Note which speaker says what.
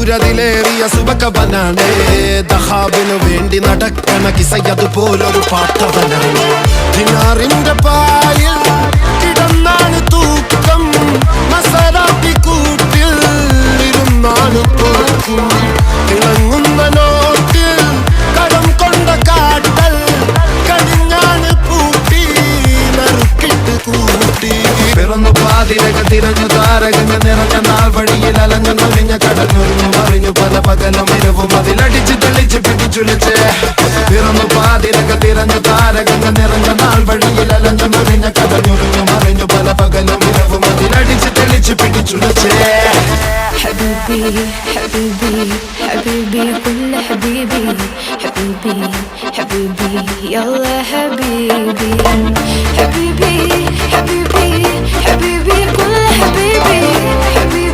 Speaker 1: സൂര്യതിലേറിയ സുബകവനാണ് ദഹാബിനു വേണ്ടി നടക്കണ കിസയതുപോലൊരു പാട്ടവനാണ് ദിനാറിന്റെ പായിൽ കിടന്നാണ് തൂക്കം മസറാത്തി കൂട്ടിൽ ഇരുന്നാണ് തോക്കും തിളങ്ങുന്ന നോട്ടിൽ കടം കൊണ്ട കാട്ടൽ കടിഞ്ഞാണ് പൂട്ടി നറുക്കിട്ട് കൂട്ടി പിറന്നു പാതിരക തിരഞ്ഞു താരകങ്ങ നിറഞ്ഞ നാൾ വഴിയിൽ അലഞ്ഞു നൊലിഞ്ഞ കടഞ്ഞൊരിഞ്ഞു മറിഞ്ഞു പല പകലും ഇരവും അതിലടിച്ച് തെളിച്ച് പിടിച്ചുലിച്ച് പിറന്നു പാതിരക തിരഞ്ഞു താരകങ്ങ നിറഞ്ഞ നാൾ വഴിയിൽ അലഞ്ഞു നൊലിഞ്ഞ കടഞ്ഞൊരിഞ്ഞു മറിഞ്ഞു പല പകലും ഇരവും അതിലടിച്ച് തെളിച്ച് പിടിച്ചുലിച്ച്
Speaker 2: حبيبي حبيبي حبيبي كل حبيبي حبيبي حبيبي يلا حبيبي حبيبي حبيبي حبيبي كل حبيبي حبيبي